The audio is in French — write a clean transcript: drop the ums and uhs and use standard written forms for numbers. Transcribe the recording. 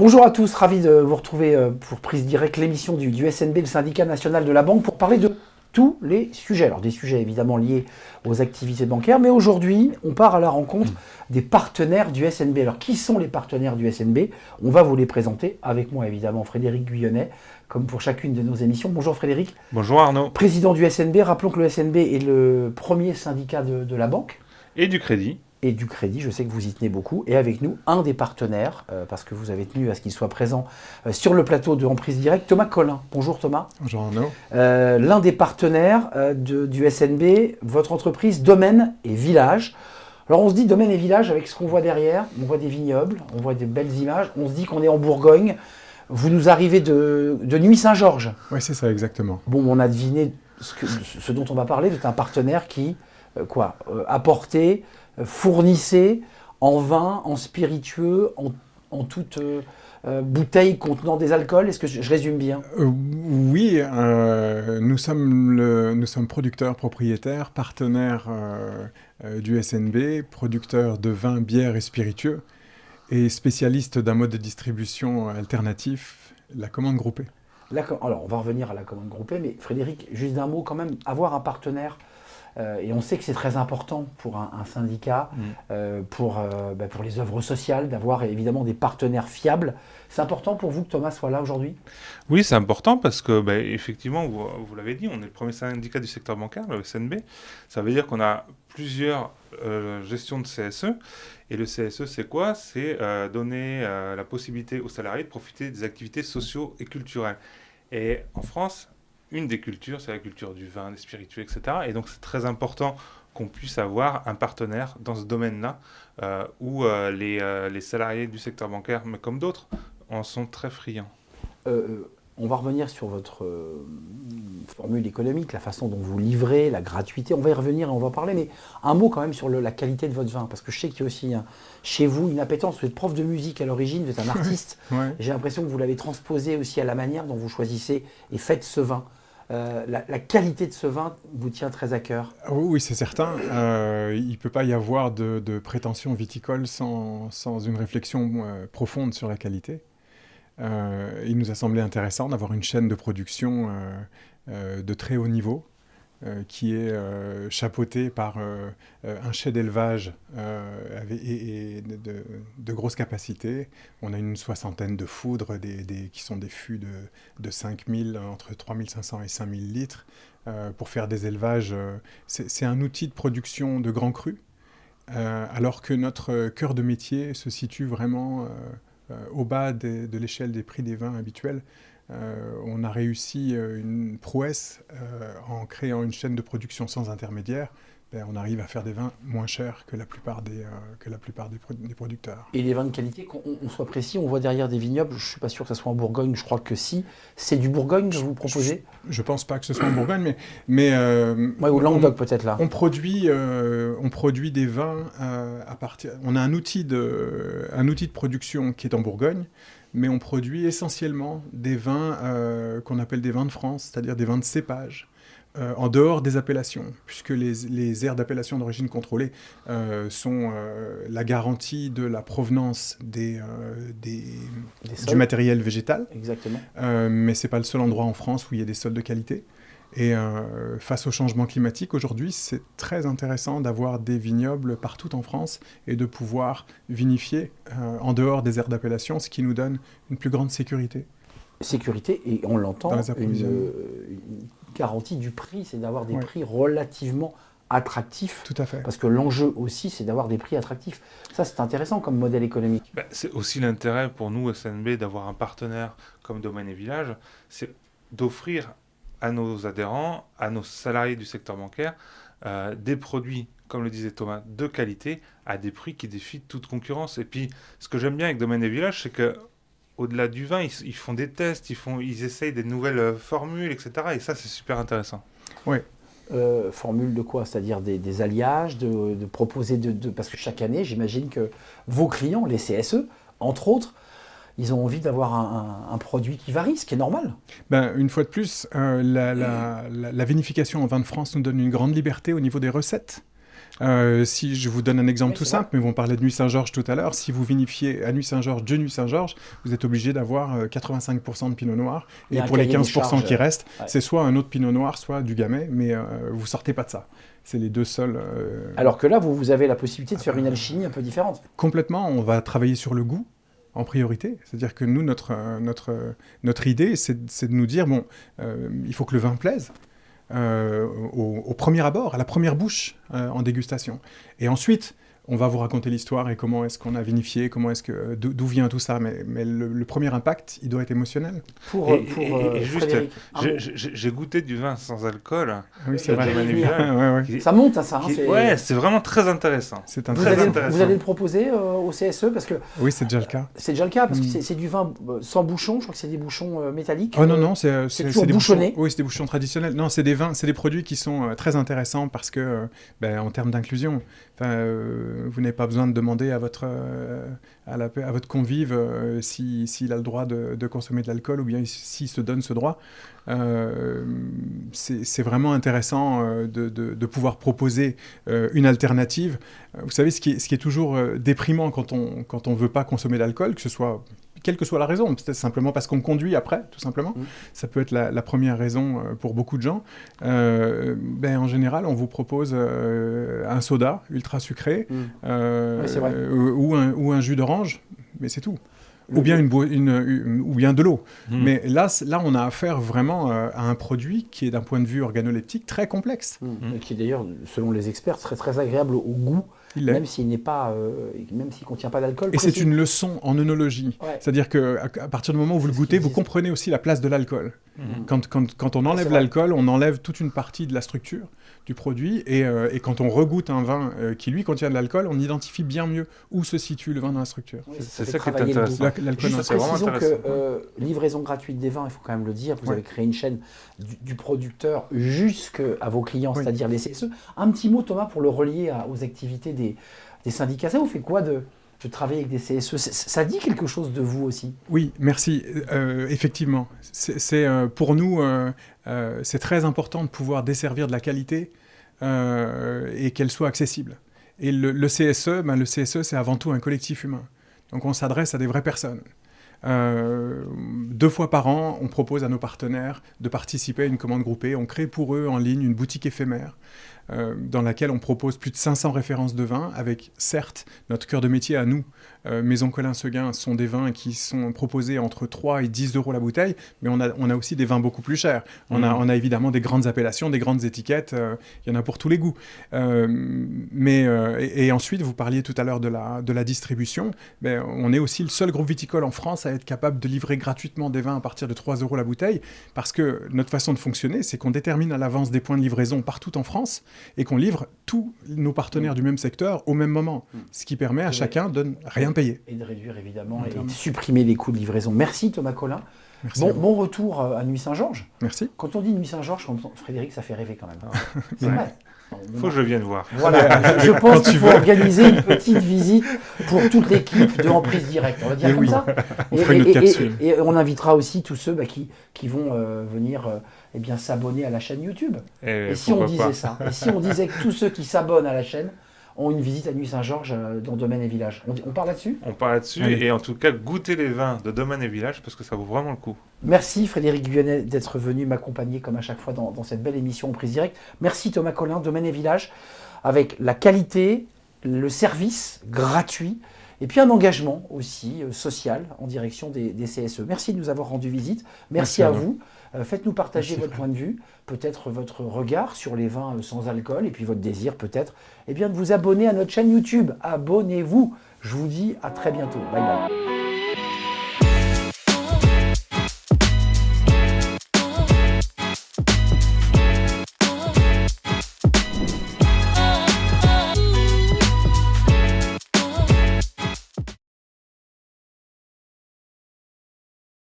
Bonjour à tous, ravi de vous retrouver pour Prise Directe, l'émission du SNB, le syndicat national de la banque, pour parler de tous les sujets. Alors des sujets évidemment liés aux activités bancaires, mais aujourd'hui, on part à la rencontre des partenaires du SNB. Alors qui sont les partenaires du SNB? On va vous les présenter. Avec moi évidemment Frédéric Guyonnet, comme pour chacune de nos émissions. Bonjour Frédéric. Bonjour Arnaud. Président du SNB, rappelons que le SNB est le premier syndicat de la banque. Et du crédit. Et du crédit, je sais que vous y tenez beaucoup, et avec nous, un des partenaires, parce que vous avez tenu à ce qu'il soit présent sur le plateau de En Prise Directe, Thomas Collin. Bonjour Thomas. Bonjour Arnaud. L'un des partenaires du SNB, votre entreprise Domaine et Village. Alors on se dit Domaine et Village avec ce qu'on voit derrière, on voit des vignobles, on voit des belles images, on se dit qu'on est en Bourgogne. Vous nous arrivez de Nuits-Saint-Georges. Oui, c'est ça, exactement. Bon, on a deviné ce dont on va parler, c'est un partenaire qui, apportait, fournissait en vin, en spiritueux, en toute bouteille contenant des alcools. Est-ce que je résume bien? Oui, nous sommes producteurs, propriétaires, partenaires du SNB, producteurs de vins, bières et spiritueux, et spécialistes d'un mode de distribution alternatif, la commande groupée. Alors, on va revenir à la commande groupée, mais Frédéric, juste d'un mot quand même, avoir un partenaire, et on sait que c'est très important pour un syndicat, pour les œuvres sociales, d'avoir évidemment des partenaires fiables. C'est important pour vous que Thomas soit là aujourd'hui? Oui, c'est important parce que, effectivement, vous l'avez dit, on est le premier syndicat du secteur bancaire, le SNB. Ça veut dire qu'on a plusieurs gestions de CSE. Et le CSE, c'est quoi? C'est donner la possibilité aux salariés de profiter des activités socio et culturelles. Et en France, une des cultures, c'est la culture du vin, des spiritueux, etc. Et donc, c'est très important qu'on puisse avoir un partenaire dans ce domaine-là, où les salariés du secteur bancaire, mais comme d'autres, en sont très friands. On va revenir sur votre formule économique, la façon dont vous livrez, la gratuité. On va y revenir et on va en parler, mais un mot quand même sur la qualité de votre vin, parce que je sais qu'il y a aussi chez vous une appétence. Vous êtes prof de musique à l'origine, vous êtes un artiste. Ouais. J'ai l'impression que vous l'avez transposé aussi à la manière dont vous choisissez et faites ce vin. La qualité de ce vin vous tient très à cœur. Oui, c'est certain. Il ne peut pas y avoir de prétention viticole sans une réflexion profonde sur la qualité. Il nous a semblé intéressant d'avoir une chaîne de production de très haut niveau qui est chapeautée par un chai d'élevage et de grosses capacités. On a une soixantaine de foudres qui sont des fûts de 5000, entre 3500 et 5000 litres pour faire des élevages. C'est un outil de production de grands crus, alors que notre cœur de métier se situe vraiment au bas de l'échelle des prix des vins habituels. On a réussi une prouesse en créant une chaîne de production sans intermédiaire. On arrive à faire des vins moins chers que la plupart des producteurs. Et des vins de qualité, qu'on soit précis, on voit derrière des vignobles, je ne suis pas sûr que ce soit en Bourgogne, je crois que si. C'est du Bourgogne que vous proposez? Je ne pense pas que ce soit en Bourgogne, mais ou Languedoc peut-être là. On produit des vins à partir... On a un outil de production qui est en Bourgogne, mais on produit essentiellement des vins qu'on appelle des vins de France, c'est-à-dire des vins de cépage. En dehors des appellations, puisque les aires d'appellation d'origine contrôlée sont la garantie de la provenance du matériel végétal. Exactement. Mais ce n'est pas le seul endroit en France où il y a des sols de qualité. Et face au changement climatique, aujourd'hui, c'est très intéressant d'avoir des vignobles partout en France et de pouvoir vinifier en dehors des aires d'appellation, ce qui nous donne une plus grande sécurité. Sécurité, et on l'entend, une garantie du prix, c'est d'avoir des prix relativement attractifs. Tout à fait. Parce que l'enjeu aussi, c'est d'avoir des prix attractifs. Ça, c'est intéressant comme modèle économique. C'est aussi l'intérêt pour nous, SNB, d'avoir un partenaire comme Domaine et Village, c'est d'offrir à nos adhérents, à nos salariés du secteur bancaire, des produits, comme le disait Thomas, de qualité, à des prix qui défient toute concurrence. Et puis, ce que j'aime bien avec Domaine et Village, c'est que au-delà du vin, ils font des tests, ils essayent des nouvelles formules, etc. Et ça, c'est super intéressant. Oui. Formule de quoi? C'est-à-dire des alliages, de proposer parce que chaque année, j'imagine que vos clients, les CSE, entre autres, ils ont envie d'avoir un produit qui varie, ce qui est normal. Une fois de plus, la vinification en vin de France nous donne une grande liberté au niveau des recettes. Si je vous donne un exemple Oui, tout c'est vrai. simple, mais on parlait de Nuit Saint-Georges tout à l'heure, si vous vinifiez à Nuit Saint-Georges de Nuit Saint-Georges, vous êtes obligé d'avoir 85% de Pinot Noir. Il y a Et un pour les cahier des 15% charges, qui restent, ouais. c'est soit un autre Pinot Noir, soit du Gamay, mais vous sortez pas de ça. C'est les deux seuls. Alors que là, vous avez la possibilité de faire une alchimie un peu différente. Complètement, on va travailler sur le goût en priorité. C'est-à-dire que nous, notre idée, c'est de nous dire, bon, il faut que le vin plaise. Au premier abord, à la première bouche en dégustation. Et ensuite, on va vous raconter l'histoire et comment est-ce qu'on a vinifié, d'où vient tout ça. Mais le premier impact, il doit être émotionnel. Et juste, Frédéric, un mot. j'ai goûté du vin sans alcool. Oui, c'est Je vrai. vais y venir. Ouais. Ça monte à ça. Hein, Ouais, c'est vraiment très intéressant. C'est Vous très allez, intéressant. vous allez le proposer au CSE parce que Oui, c'est déjà le cas. c'est déjà le cas, parce que c'est du vin sans bouchon. Je crois que c'est des bouchons métalliques. Oh non, c'est toujours des bouchonné. bouchons. Oui, c'est des bouchons traditionnels. Non, c'est des vins, c'est des produits qui sont très intéressants parce que, en termes d'inclusion, vous n'avez pas besoin de demander à votre convive s'il a le droit de consommer de l'alcool ou bien s'il se donne ce droit. C'est vraiment intéressant de pouvoir proposer une alternative. Vous savez, ce qui est toujours déprimant quand on veut pas consommer d'alcool, que ce soit quelle que soit la raison, peut-être simplement parce qu'on conduit après, tout simplement. Ça peut être la première raison pour beaucoup de gens. En général, on vous propose un soda ultra sucré c'est vrai. ou un jus d'orange, mais c'est tout. Ou bien ou bien de l'eau. Mais là, on a affaire vraiment à un produit qui est d'un point de vue organoleptique très complexe. Qui est d'ailleurs, selon les experts, très très agréable au goût. Il l'est. Même s'il n'est pas, même s'il contient pas d'alcool. Et c'est une leçon en œnologie. Ouais. C'est-à-dire qu'à partir du moment où vous le goûtez, vous comprenez aussi la place de l'alcool. Quand on enlève l'alcool, on enlève toute une partie de la structure du produit. Et quand on regoute un vin qui, lui, contient de l'alcool, on identifie bien mieux où se situe le vin dans la structure. Oui, C'est fait ça qui est travailler le intéressant. goût. L'alcool, Juste c'est vraiment précisons intéressant. que livraison gratuite des vins, il faut quand même le dire, vous avez créé une chaîne du producteur jusqu'à vos clients, c'est-à-dire les CSE. Un petit mot, Thomas, pour le relier aux activités des syndicats. Ça vous fait quoi de travailler avec des CSE? Ça dit quelque chose de vous aussi? Oui, merci. Effectivement, pour nous, c'est très important de pouvoir desservir de la qualité et qu'elle soit accessible. Et le CSE, c'est avant tout un collectif humain. Donc on s'adresse à des vraies personnes. 2 fois par an, on propose à nos partenaires de participer à une commande groupée. On crée pour eux en ligne une boutique éphémère dans laquelle on propose plus de 500 références de vins avec, certes, notre cœur de métier à nous. Maison Colin-Seguin sont des vins qui sont proposés entre 3 et 10 euros la bouteille, mais on a aussi des vins beaucoup plus chers. On a évidemment des grandes appellations, des grandes étiquettes, il y en a pour tous les goûts. Et ensuite, vous parliez tout à l'heure de la distribution. On est aussi le seul groupe viticole en France à être capable de livrer gratuitement des vins à partir de 3 euros la bouteille, parce que notre façon de fonctionner, c'est qu'on détermine à l'avance des points de livraison partout en France et qu'on livre tous nos partenaires du même secteur au même moment, ce qui permet à chacun de ne rien payer. Et de réduire évidemment et de supprimer les coûts de livraison. Merci Thomas Colin. Merci. Bon retour à Nuit Saint-Georges. Merci. Quand on dit Nuit Saint-Georges, Frédéric, ça fait rêver quand même. C'est vrai. Faut que je vienne voir. Voilà, je pense qu'il faut organiser une petite visite pour toute l'équipe de Emprise Directe, on va dire comme ça. On fera une autre capsule. Et on invitera aussi tous ceux qui vont venir s'abonner à la chaîne YouTube. Et si on disait ça, et si on disait que tous ceux qui s'abonnent à la chaîne ont une visite à Nuit Saint-Georges dans Domaine et Village. On parle là-dessus? On parle là-dessus et en tout cas goûter les vins de Domaine et Village parce que ça vaut vraiment le coup. Merci Frédéric Guionnet d'être venu m'accompagner comme à chaque fois dans cette belle émission en prise directe. Merci Thomas Colin, Domaine et Village, avec la qualité, le service gratuit et puis un engagement aussi social en direction des CSE. Merci de nous avoir rendu visite. Merci à vous. Faites-nous partager votre point de vue, peut-être votre regard sur les vins sans alcool et puis votre désir peut-être de vous abonner à notre chaîne YouTube. Abonnez-vous. Je vous dis à très bientôt. Bye bye.